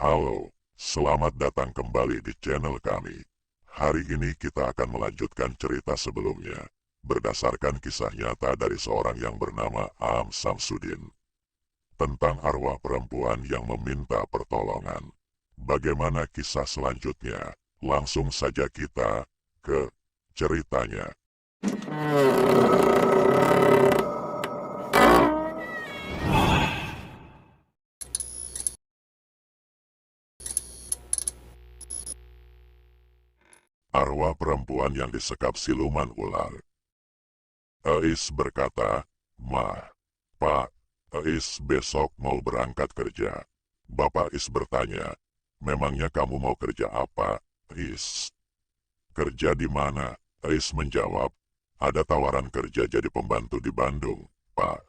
Halo, selamat datang kembali di channel kami. Hari ini kita akan melanjutkan cerita sebelumnya, berdasarkan kisah nyata dari seorang yang bernama Am Samsudin. Tentang arwah perempuan yang meminta pertolongan. Bagaimana kisah selanjutnya? Langsung saja kita ke ceritanya. Arwah perempuan yang disekap siluman ular. Ais berkata, "Mah, Pak, Ais besok mau berangkat kerja." Bapak Ais bertanya, "Memangnya kamu mau kerja apa, Ais?" "Kerja di mana?" Ais menjawab, "Ada tawaran kerja jadi pembantu di Bandung, Pak.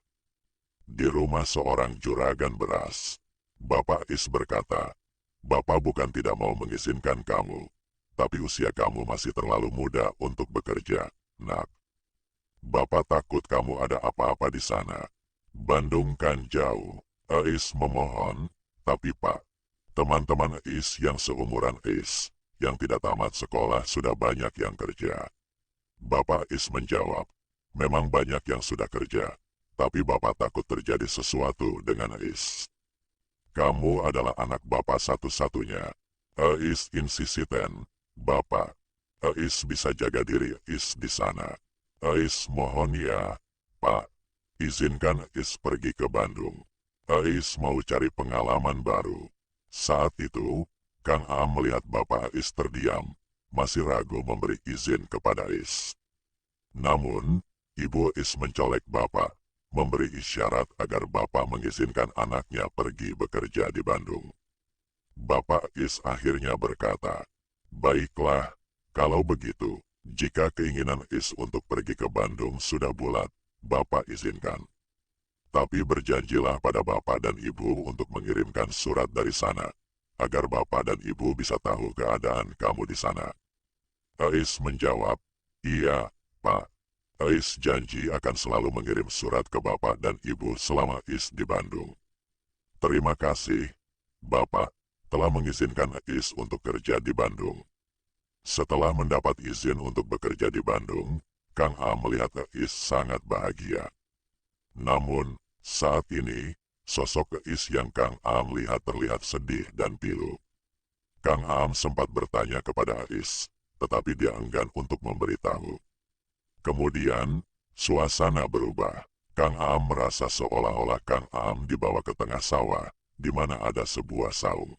Di rumah seorang juragan beras." Bapak Ais berkata, "Bapak bukan tidak mau mengizinkan kamu, tapi usia kamu masih terlalu muda untuk bekerja, Nak. Bapak takut kamu ada apa-apa di sana. Bandung kan jauh." Ais memohon, "Tapi Pak, teman-teman Ais yang seumuran Ais, yang tidak tamat sekolah sudah banyak yang kerja." Bapak Ais menjawab, "Memang banyak yang sudah kerja, tapi Bapak takut terjadi sesuatu dengan Ais. Kamu adalah anak Bapak satu-satunya." Ais insisten, "Bapak, Ais bisa jaga diri Ais di sana. Ais mohon ya, Pak, izinkan Ais pergi ke Bandung. Ais mau cari pengalaman baru." Saat itu, Kang Am melihat Bapak Ais terdiam, masih ragu memberi izin kepada Ais. Namun, Ibu Ais mencolek Bapak, memberi isyarat agar Bapak mengizinkan anaknya pergi bekerja di Bandung. Bapak Ais akhirnya berkata, "Baiklah, kalau begitu, jika keinginan Is untuk pergi ke Bandung sudah bulat, Bapak izinkan. Tapi berjanjilah pada Bapak dan Ibu untuk mengirimkan surat dari sana, agar Bapak dan Ibu bisa tahu keadaan kamu di sana." Ais menjawab, "Iya, Pak. Ais janji akan selalu mengirim surat ke Bapak dan Ibu selama Is di Bandung." "Terima kasih, Bapak, telah mengizinkan Ais untuk kerja di Bandung." Setelah mendapat izin untuk bekerja di Bandung, Kang Am melihat Ais sangat bahagia. Namun, saat ini, sosok Ais yang Kang Am lihat terlihat sedih dan pilu. Kang Am sempat bertanya kepada Ais, tetapi dia enggan untuk memberitahu. Kemudian, suasana berubah. Kang Am merasa seolah-olah Kang Am dibawa ke tengah sawah, di mana ada sebuah saung.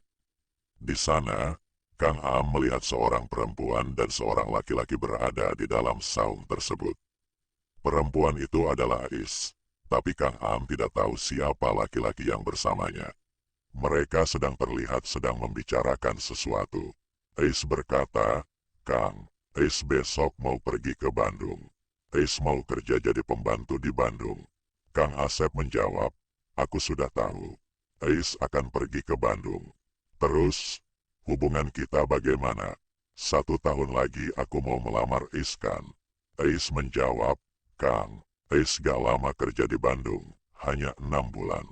Di sana, Kang Am melihat seorang perempuan dan seorang laki-laki berada di dalam saung tersebut. Perempuan itu adalah Ais, tapi Kang Am tidak tahu siapa laki-laki yang bersamanya. Mereka sedang terlihat sedang membicarakan sesuatu. Ais berkata, "Kang, Ais besok mau pergi ke Bandung. Ais mau kerja jadi pembantu di Bandung." Kang Asep menjawab, "Aku sudah tahu. Ais akan pergi ke Bandung. Terus, hubungan kita bagaimana? 1 tahun lagi aku mau melamar Ais kan?" Ais menjawab, "Kang, Ais gak lama kerja di Bandung, hanya 6 bulan.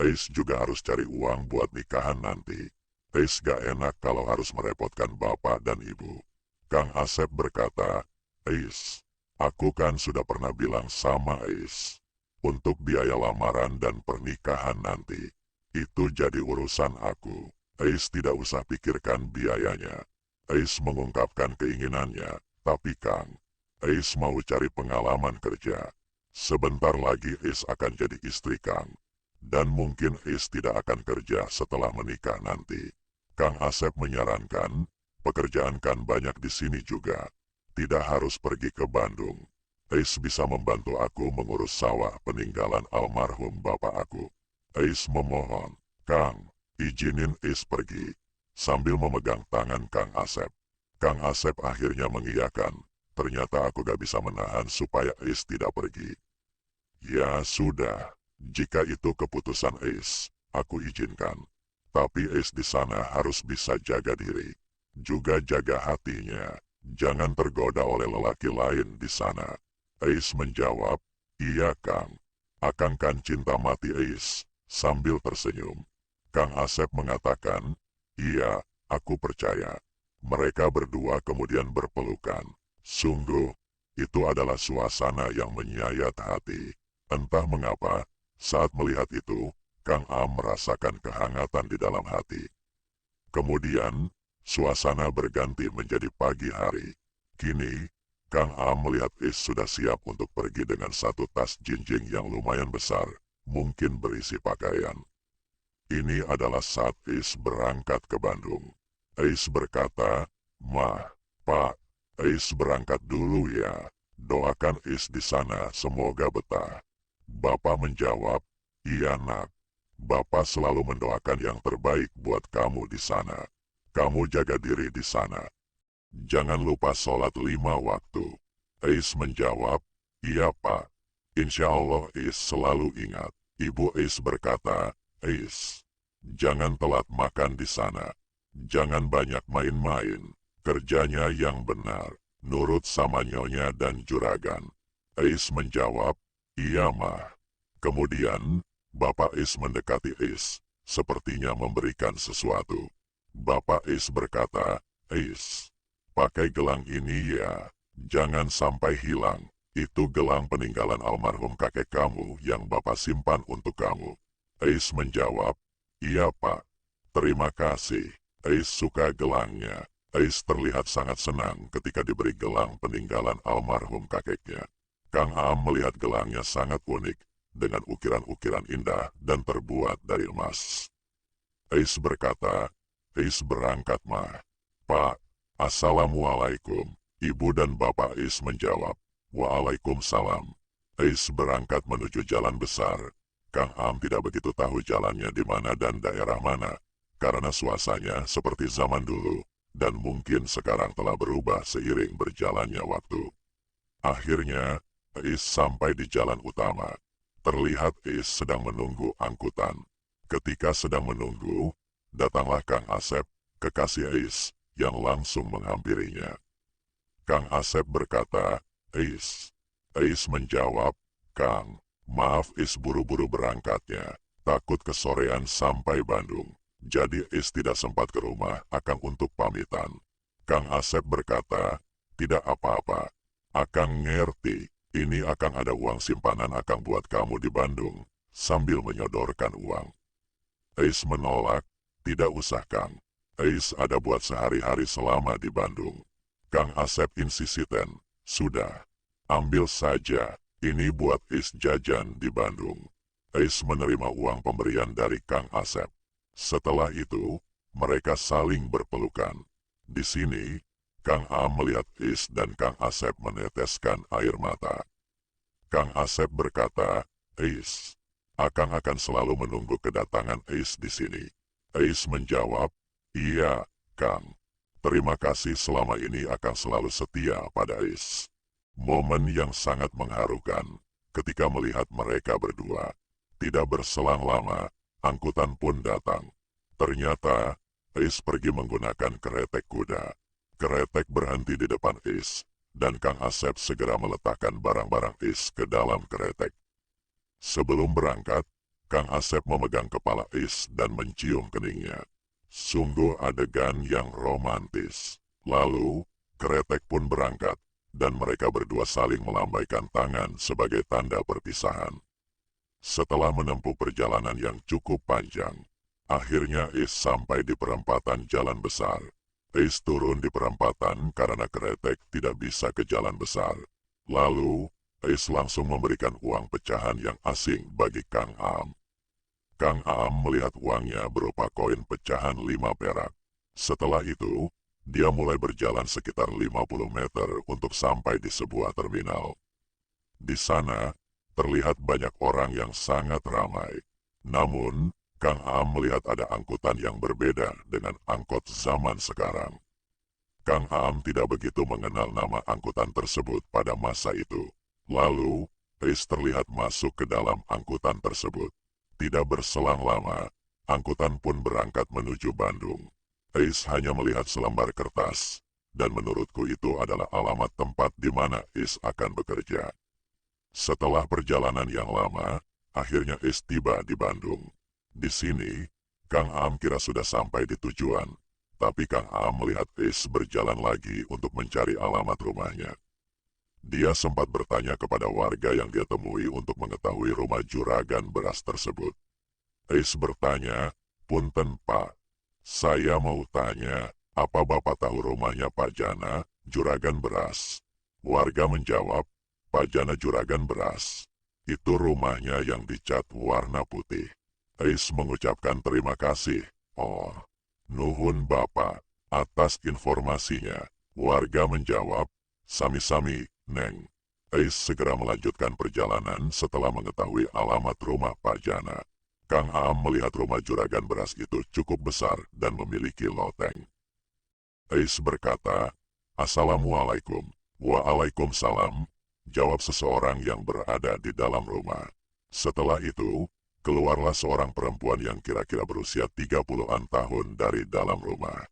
Ais juga harus cari uang buat nikahan nanti. Ais gak enak kalau harus merepotkan bapak dan ibu." Kang Asep berkata, "Ais, aku kan sudah pernah bilang sama Ais. Untuk biaya lamaran dan pernikahan nanti, itu jadi urusan aku. Ais tidak usah pikirkan biayanya." Ais mengungkapkan keinginannya, "Tapi Kang, Ais mau cari pengalaman kerja. Sebentar lagi Ais akan jadi istri Kang. Dan mungkin Ais tidak akan kerja setelah menikah nanti." Kang Asep menyarankan, "Pekerjaan kan banyak di sini juga. Tidak harus pergi ke Bandung. Ais bisa membantu aku mengurus sawah peninggalan almarhum bapak aku." Ais memohon, "Kang, izinin Ais pergi." Sambil memegang tangan Kang Asep. Kang Asep akhirnya mengiyakan. "Ternyata aku gak bisa menahan supaya Ais tidak pergi." "Ya sudah, jika itu keputusan Ais, aku izinkan. Tapi Ais di sana harus bisa jaga diri. Juga jaga hatinya. Jangan tergoda oleh lelaki lain di sana." Ais menjawab, "Iya Kang. Akang kan cinta mati Ais." Sambil tersenyum, Kang Asep mengatakan, Iya, aku percaya. Mereka berdua kemudian berpelukan. Sungguh, itu adalah suasana yang menyayat hati. Entah mengapa, saat melihat itu, Kang Am merasakan kehangatan di dalam hati. Kemudian, suasana berganti menjadi pagi hari. Kini, Kang Am melihat Is sudah siap untuk pergi dengan satu tas jinjing yang lumayan besar, mungkin berisi pakaian. Ini adalah saat Is berangkat ke Bandung. Is berkata, "Mah, Pak, Is berangkat dulu ya. Doakan Is di sana semoga betah." Bapak menjawab, "Iya nak. Bapak selalu mendoakan yang terbaik buat kamu di sana. Kamu jaga diri di sana. Jangan lupa sholat 5 waktu." Is menjawab, "Iya Pak. Insya Allah Is selalu ingat." Ibu Is berkata, "Is, jangan telat makan di sana. Jangan banyak main-main. Kerjanya yang benar. Nurut sama nyonya dan juragan." Is menjawab, "Iya mah." Kemudian, Bapak Is mendekati Is, sepertinya memberikan sesuatu. Bapak Is berkata, "Is, pakai gelang ini ya. Jangan sampai hilang. Itu gelang peninggalan almarhum kakek kamu yang Bapak simpan untuk kamu." Is menjawab, "Iya Pak. Terima kasih." Is suka gelangnya. Is terlihat sangat senang ketika diberi gelang peninggalan almarhum kakeknya. Kang Am melihat gelangnya sangat unik, dengan ukiran-ukiran indah dan terbuat dari emas. Is berkata, "Is berangkat mah." "Pak, Assalamualaikum." Ibu dan Bapak Is menjawab, "Waalaikumsalam." Is berangkat menuju jalan besar. Kang Am tidak begitu tahu jalannya di mana dan daerah mana, karena suasananya seperti zaman dulu, dan mungkin sekarang telah berubah seiring berjalannya waktu. Akhirnya, Is sampai di jalan utama. Terlihat Is sedang menunggu angkutan. Ketika sedang menunggu, datanglah Kang Asep, kekasih Is, yang langsung menghampirinya. Kang Asep berkata, "Is." Is menjawab, "Kang, maaf Is buru-buru berangkatnya. Takut kesorean sampai Bandung. Jadi Is tidak sempat ke rumah Akang untuk pamitan." Kang Asep berkata, "Tidak apa-apa. Akang ngerti. Ini Akang ada uang simpanan Akang buat kamu di Bandung." Sambil menyodorkan uang. Is menolak, "Tidak usah Kang. Is ada buat sehari-hari selama di Bandung." Kang Asep insisiten, "Sudah, ambil saja. Ini buat Is jajan di Bandung." Is menerima uang pemberian dari Kang Asep. Setelah itu, mereka saling berpelukan. Di sini, Kang Am melihat Is dan Kang Asep meneteskan air mata. Kang Asep berkata, "Is, Akang akan selalu menunggu kedatangan Is di sini." Is menjawab, "Iya, Kang. Terima kasih selama ini akan selalu setia pada Is." Momen yang sangat mengharukan ketika melihat mereka berdua. Tidak berselang lama, angkutan pun datang. Ternyata, Is pergi menggunakan keretek kuda. Keretek berhenti di depan Is, dan Kang Asep segera meletakkan barang-barang Is ke dalam keretek. Sebelum berangkat, Kang Asep memegang kepala Is dan mencium keningnya. Sungguh adegan yang romantis. Lalu, keretek pun berangkat, dan mereka berdua saling melambaikan tangan sebagai tanda perpisahan. Setelah menempuh perjalanan yang cukup panjang, akhirnya Is sampai di perempatan jalan besar. Is turun di perempatan karena keretek tidak bisa ke jalan besar. Lalu, Is langsung memberikan uang pecahan yang asing bagi Kang Am. Kang Am melihat uangnya berupa koin pecahan 5 perak. Setelah itu, dia mulai berjalan sekitar 50 meter untuk sampai di sebuah terminal. Di sana, terlihat banyak orang yang sangat ramai. Namun, Kang Am melihat ada angkutan yang berbeda dengan angkot zaman sekarang. Kang Am tidak begitu mengenal nama angkutan tersebut pada masa itu. Lalu, Is terlihat masuk ke dalam angkutan tersebut. Tidak berselang lama, angkutan pun berangkat menuju Bandung. Is hanya melihat selembar kertas, dan menurutku itu adalah alamat tempat di mana Is akan bekerja. Setelah perjalanan yang lama, akhirnya Is tiba di Bandung. Di sini, Kang Am kira sudah sampai di tujuan, tapi Kang Am melihat Is berjalan lagi untuk mencari alamat rumahnya. Dia sempat bertanya kepada warga yang dia temui untuk mengetahui rumah juragan beras tersebut. Is bertanya, "Punten Pak, saya mau tanya, apa Bapak tahu rumahnya Pak Jana, juragan beras?" Warga menjawab, "Pak Jana juragan beras, itu rumahnya yang dicat warna putih." Is mengucapkan terima kasih. "Oh, nuhun Bapak, atas informasinya." Warga menjawab, "Sami-sami, Neng." Is segera melanjutkan perjalanan setelah mengetahui alamat rumah Pak Jana. Kang Am melihat rumah juragan beras itu cukup besar dan memiliki loteng. Is berkata, "Assalamualaikum." "Waalaikumsalam," jawab seseorang yang berada di dalam rumah. Setelah itu, keluarlah seorang perempuan yang kira-kira berusia 30-an tahun dari dalam rumah.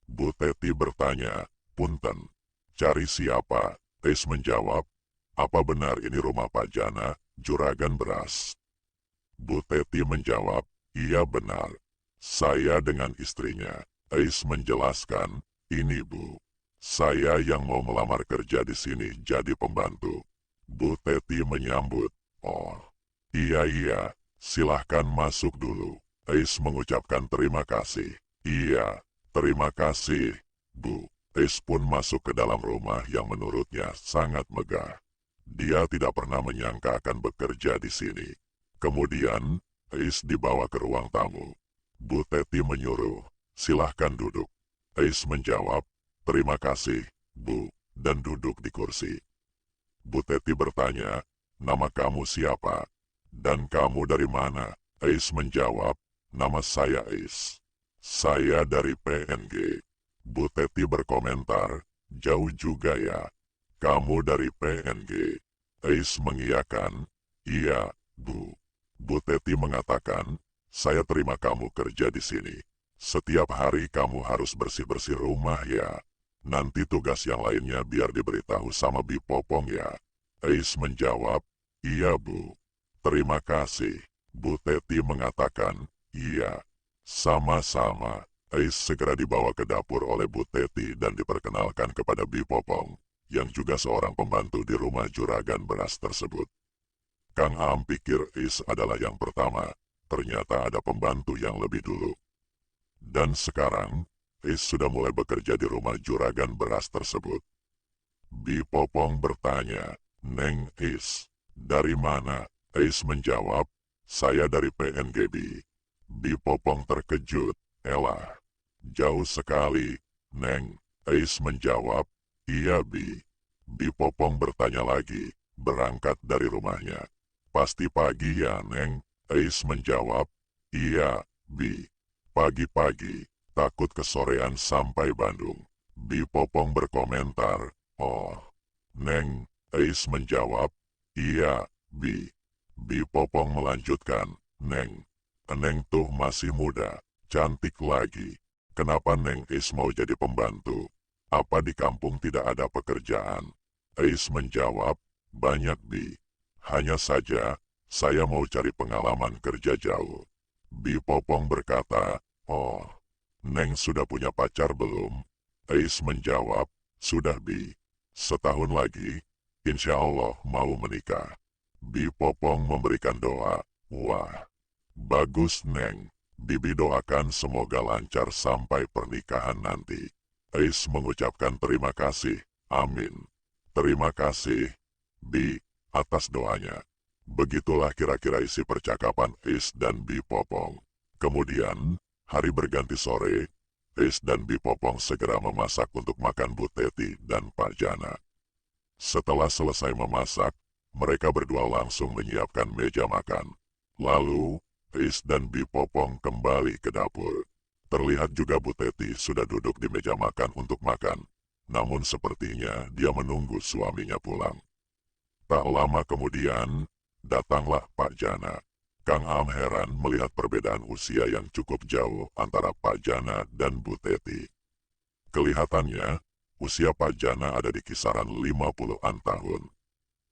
Bu Teti bertanya, "Punten, cari siapa?" Is menjawab, "Apa benar ini rumah Pak Jana, juragan beras?" Bu Teti menjawab, "Iya benar. Saya dengan istrinya." Is menjelaskan, "Ini Bu, saya yang mau melamar kerja di sini jadi pembantu." Bu Teti menyambut, "Oh, iya, silahkan masuk dulu." Is mengucapkan terima kasih. "Iya, terima kasih, Bu." Is pun masuk ke dalam rumah yang menurutnya sangat megah. Dia tidak pernah menyangka akan bekerja di sini. Kemudian, Is dibawa ke ruang tamu. Bu Teti menyuruh, "Silahkan duduk." Is menjawab, "Terima kasih, Bu," dan duduk di kursi. Bu Teti bertanya, "Nama kamu siapa? Dan kamu dari mana?" Is menjawab, "Nama saya Is. Saya dari PNG." Bu Teti berkomentar, "Jauh juga ya. Kamu dari PNG?" Is mengiyakan, "Iya, Bu." Bu Teti mengatakan, "Saya terima kamu kerja di sini. Setiap hari kamu harus bersih-bersih rumah ya. Nanti tugas yang lainnya biar diberitahu sama Bi Popong ya." Is menjawab, "Iya Bu." "Terima kasih." Bu Teti mengatakan, "Iya, sama-sama." Is segera dibawa ke dapur oleh Bu Teti dan diperkenalkan kepada Bi Popong, yang juga seorang pembantu di rumah juragan beras tersebut. Kang Am pikir Is adalah yang pertama, ternyata ada pembantu yang lebih dulu. Dan sekarang, Is sudah mulai bekerja di rumah juragan beras tersebut. Bi Popong bertanya, "Neng Is, dari mana?" Is menjawab, "Saya dari PNGB." Bi Popong terkejut, "Elah, jauh sekali, Neng." Is menjawab, "Iya Bi." Bi Popong bertanya lagi, "Berangkat dari rumahnya pasti pagi ya, Neng?" Is menjawab, "Iya, Bi. Pagi-pagi, takut kesorean sampai Bandung." Bi Popong berkomentar, "Oh, Neng." Is menjawab, "Iya, Bi." Bi Popong melanjutkan, "Neng, Neng tuh masih muda, cantik lagi. Kenapa Neng Is mau jadi pembantu? Apa di kampung tidak ada pekerjaan?" Is menjawab, "Banyak, Bi. Hanya saja, saya mau cari pengalaman kerja jauh." Bi Popong berkata, "Oh, Neng sudah punya pacar belum?" Is menjawab, "Sudah Bi. Setahun lagi, insya Allah mau menikah." Bi Popong memberikan doa, "Wah, bagus Neng. Bibi doakan semoga lancar sampai pernikahan nanti." Is mengucapkan terima kasih, "Amin." "Terima kasih, Bi, atas doanya." Begitulah kira-kira isi percakapan Is dan Bi Popong. Kemudian, hari berganti sore, Is dan Bi Popong segera memasak untuk makan Bu Teti dan Pak Jana. Setelah selesai memasak, mereka berdua langsung menyiapkan meja makan. Lalu, Is dan Bi Popong kembali ke dapur. Terlihat juga Bu Teti sudah duduk di meja makan untuk makan. Namun sepertinya dia menunggu suaminya pulang. Tak lama kemudian, datanglah Pak Jana. Kang Am heran melihat perbedaan usia yang cukup jauh antara Pak Jana dan Bu Teti. Kelihatannya, usia Pak Jana ada di kisaran 50-an tahun.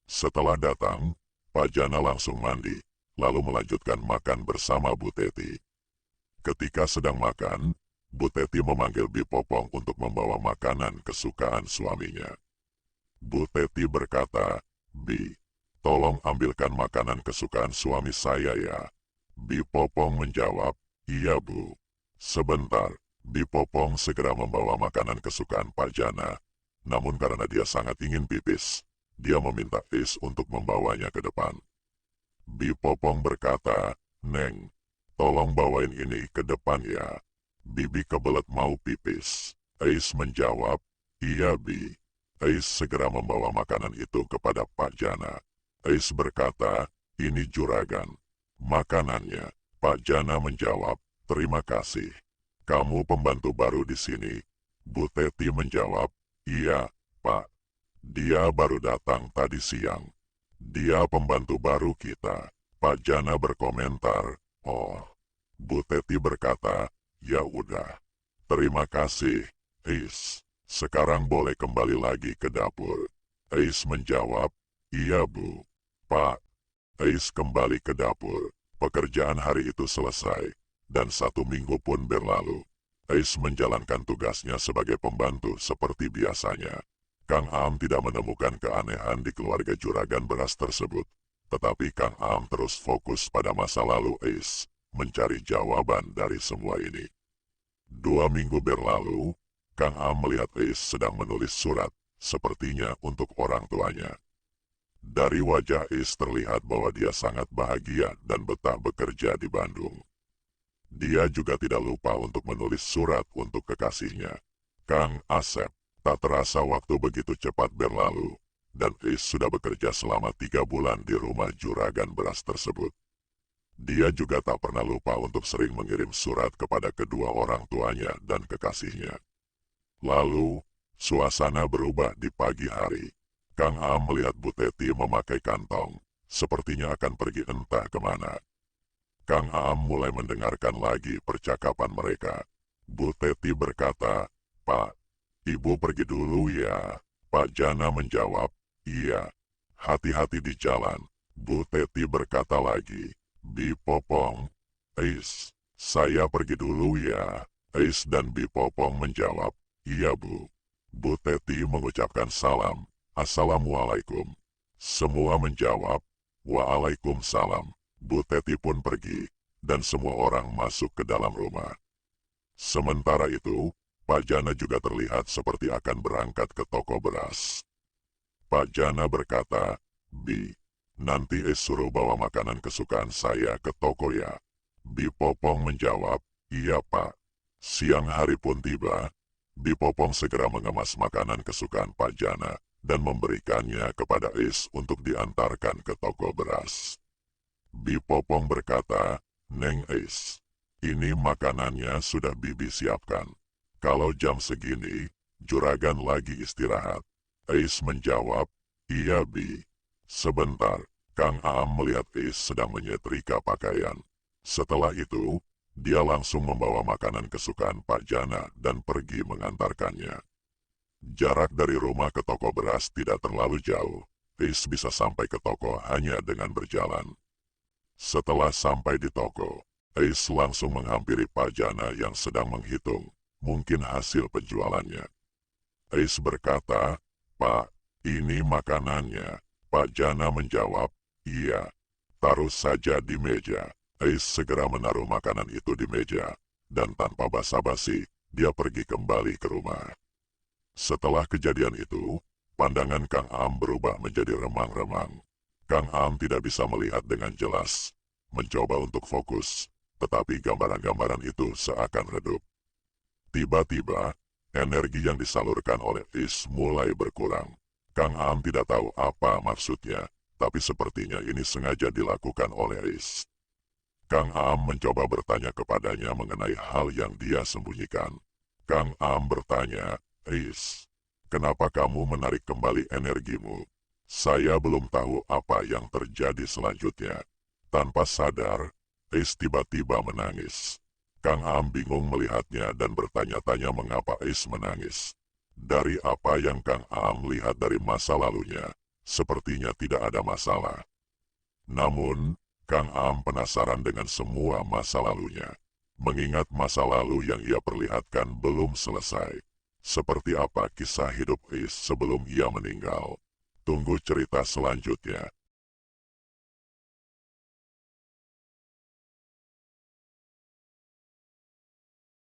Setelah datang, Pak Jana langsung mandi, lalu melanjutkan makan bersama Bu Teti. Ketika sedang makan, Bu Teti memanggil Bi Popong untuk membawa makanan kesukaan suaminya. Bu Teti berkata, "Bi, tolong ambilkan makanan kesukaan suami saya ya." Bi Popong menjawab, "Iya Bu." Sebentar, Bi Popong segera membawa makanan kesukaan Pak Jana. Namun karena dia sangat ingin pipis, dia meminta Ais untuk membawanya ke depan. Bi Popong berkata, "Neng, tolong bawain ini ke depan ya. Bibi kebelet mau pipis." Ais menjawab, "Iya Bi." Ais segera membawa makanan itu kepada Pak Jana. Ais berkata, "Ini juragan makanannya." Pak Jana menjawab, "Terima kasih. Kamu pembantu baru di sini." Bu Teti menjawab, "Iya, Pak. Dia baru datang tadi siang. Dia pembantu baru kita." Pak Jana berkomentar, "Oh." Bu Teti berkata, "Ya udah. Terima kasih, Ais. Sekarang boleh kembali lagi ke dapur." Ais menjawab, "Iya Bu." "Pak." Ais kembali ke dapur. Pekerjaan hari itu selesai, dan 1 minggu pun berlalu. Ais menjalankan tugasnya sebagai pembantu seperti biasanya. Kang Am tidak menemukan keanehan di keluarga juragan beras tersebut. Tetapi Kang Am terus fokus pada masa lalu Ais, mencari jawaban dari semua ini. 2 minggu berlalu, Kang Am melihat Ais sedang menulis surat, sepertinya untuk orang tuanya. Dari wajah Ais terlihat bahwa dia sangat bahagia dan betah bekerja di Bandung. Dia juga tidak lupa untuk menulis surat untuk kekasihnya, Kang Asep. Tak terasa waktu begitu cepat berlalu, dan Ais sudah bekerja selama 3 bulan di rumah juragan beras tersebut. Dia juga tak pernah lupa untuk sering mengirim surat kepada kedua orang tuanya dan kekasihnya. Lalu, suasana berubah di pagi hari. Kang Am melihat Bu Teti memakai kantong, sepertinya akan pergi entah kemana. Kang Am mulai mendengarkan lagi percakapan mereka. Bu Teti berkata, "Pak, Ibu pergi dulu ya." Pak Jana menjawab, "Iya, hati-hati di jalan." Bu Teti berkata lagi, "Bi Popong, Ais, saya pergi dulu ya." Ais dan Bi Popong menjawab, "Iya Bu." Bu Teti mengucapkan salam, "Assalamualaikum." Semua menjawab, "Waalaikumsalam." Bu Teti pun pergi, dan semua orang masuk ke dalam rumah. Sementara itu, Pak Jana juga terlihat seperti akan berangkat ke toko beras. Pak Jana berkata, "Bi, nanti suruh bawa makanan kesukaan saya ke toko ya." Bi Popong menjawab, "Iya Pak." Siang hari pun tiba. Bi Popong segera mengemas makanan kesukaan Pak Jana dan memberikannya kepada Ais untuk diantarkan ke toko beras. Bi Popong berkata, "Neng Ais, ini makanannya sudah Bibi siapkan. Kalau jam segini, juragan lagi istirahat." Ais menjawab, "Iya Bi." Sebentar, Kang Am melihat Ais sedang menyetrika pakaian. Setelah itu, dia langsung membawa makanan kesukaan Pak Jana dan pergi mengantarkannya. Jarak dari rumah ke toko beras tidak terlalu jauh. Ais bisa sampai ke toko hanya dengan berjalan. Setelah sampai di toko, Ais langsung menghampiri Pak Jana yang sedang menghitung mungkin hasil penjualannya. Ais berkata, "Pak, ini makanannya." Pak Jana menjawab, "Iya, taruh saja di meja." Ais segera menaruh makanan itu di meja, dan tanpa basa-basi, dia pergi kembali ke rumah. Setelah kejadian itu, pandangan Kang Am berubah menjadi remang-remang. Kang Am tidak bisa melihat dengan jelas, mencoba untuk fokus, tetapi gambaran-gambaran itu seakan redup. Tiba-tiba, energi yang disalurkan oleh Ais mulai berkurang. Kang Am tidak tahu apa maksudnya, tapi sepertinya ini sengaja dilakukan oleh Ais. Kang Am mencoba bertanya kepadanya mengenai hal yang dia sembunyikan. Kang Am bertanya, "Ais, kenapa kamu menarik kembali energimu?" "Saya belum tahu apa yang terjadi selanjutnya." Tanpa sadar, Ais tiba-tiba menangis. Kang Am bingung melihatnya dan bertanya-tanya mengapa Ais menangis. Dari apa yang Kang Am lihat dari masa lalunya, sepertinya tidak ada masalah. Namun, Kang Am penasaran dengan semua masa lalunya. mengingat masa lalu yang ia perlihatkan belum selesai. Seperti apa kisah hidup Ais sebelum ia meninggal? Tunggu cerita selanjutnya.